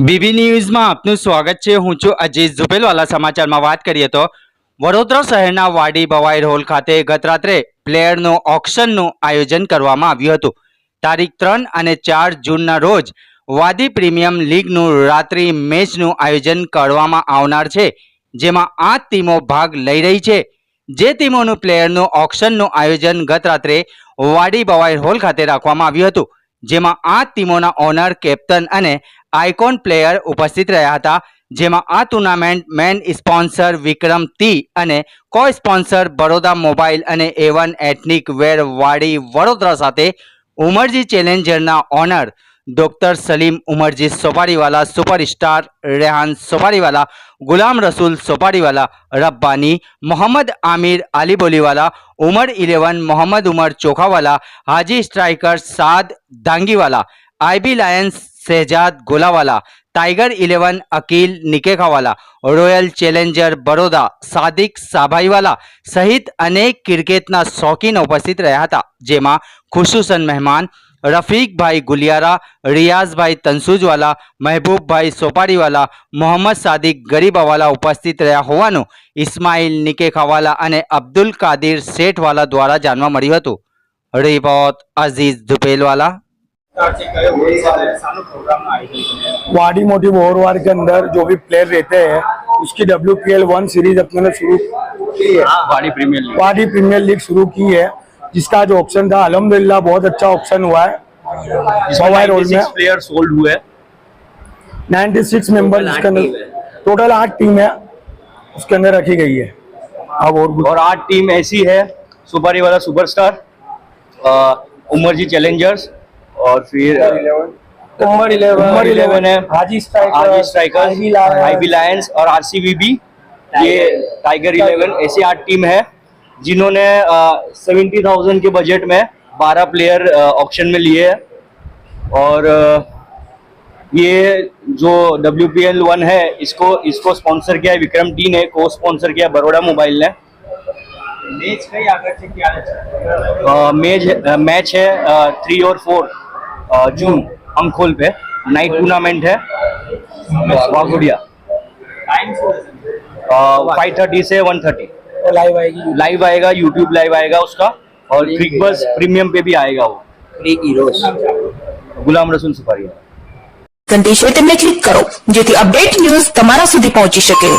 BB ન્યૂઝમાં આપનું સ્વાગત છે। હું છું અજીત ઝુપેલવાલા। સમાચારમાં વાત કરીએ તો વડોદરા શહેરના વાડી ભવાઈ હોલ ખાતે ગત રાત્રે પ્લેયરનું ઓક્શનનું આયોજન કરવામાં આવ્યું હતું। તારીખ 3 અને 4 જૂનના રોજ વાદી પ્રીમિયમ લીગનું રાત્રિ મેચનું આયોજન કરવામાં આવનાર છે, જેમાં 8 ટીમો ભાગ લઈ રહી છે। જે ટીમોનું પ્લેયરનું ઓક્શનનું આયોજન ગત રાત્રે વાડી ભવાઈ હોલ ખાતે રાખવામાં આવ્યું હતું, જેમાં 8 ટીમોના ઓનર, કેપ્ટન અને આઇકોન પ્લેયર ઉપસ્થિત રહ્યા હતા। જેમાં આ ટુર્નામેન્ટ મેન સ્પોન્સર વિક્રમ ટી અને કો સ્પોન્સર બરોડા મોબાઈલ અને A1 એથનિક વેર વાડી વડોદરા સાથે ઉમરજી ચેલેન્જરના owner doctor Salim Umarji Sopariwala, superstar Rehan Sopariwala, Gulam Rasool Sopariwala, Rabbani Mohammad Aamir Ali Boliwala, Umar 11 Mohammad Umar Chokhawala, Haji striker Saad Dhangiwala, IB lions Shahzad Golawala, tiger 11 Akil Nikekhawala, royal challenger Baroda Sadiq Sabhaiwala सहित अनेक क्रिकेटना शौकीन उपस्थित रहा था। जेमा खुशूसन मेहमान रफीक भाई गुलियारा, रियाज भाई तंसुजवाला, महबूब भाई सोपारीवाला, मोहम्मद सादिक गरीबावाला उपस्थित रहा होवानुं इस्माइल निकेखावाला અને અબ્દુલ કાદિર શેઠવાલા દ્વારા જાણવા મળ્યું હતું। રિપોર્ટ અઝીઝ ઝુપેલવાલા। वाडी मोटी बोरवार के अंदर जो भी प्लेयर रहते हैं उसकी WPL 1 सीरीज अपने ने शुरू की है। वाडी प्रीमियर लीग शुरू की है, जिसका जो ऑप्शन था अल्हम्दुलिल्लाह बहुत अच्छा ऑप्शन हुआ है। भवाई रोल में प्लेयर सोल्ड हुए 96 मेंबर, इसके अंदर टोटल 8 टीम है उसके अंदर रखी गई है। अब और 8 टीम ऐसी है, सुपारी वाला सुपरस्टार, उमरजी चैलेंजर्स, और फिर उमर 11 है, हाजी स्ट्राइकर, आईबी लायंस और RCBB, ये टाइगर 11, ऐसी 8 टीम है जिन्होंने 70,000 के बजट में 12 प्लेयर ऑक्शन में लिए हैं। और ये जो WPL 1 है इसको स्पॉन्सर किया है विक्रम टी ने, को स्पॉन्सर किया बरोड़ा मोबाइल ने। मैच है 3 और 4 जून अंखोल पे नाइट टूर्नामेंट है वाघोडिया। 5:30 से 1:30 लाइव आएगा, यूट्यूब लाइव आएगा उसका, और बिग बस प्रीमियम पे भी आएगा वो। गुलाम रसूल सुपारी घंटी क्लिक करो जेथी अपडेट न्यूज तमारा सुधी पहुंची सके।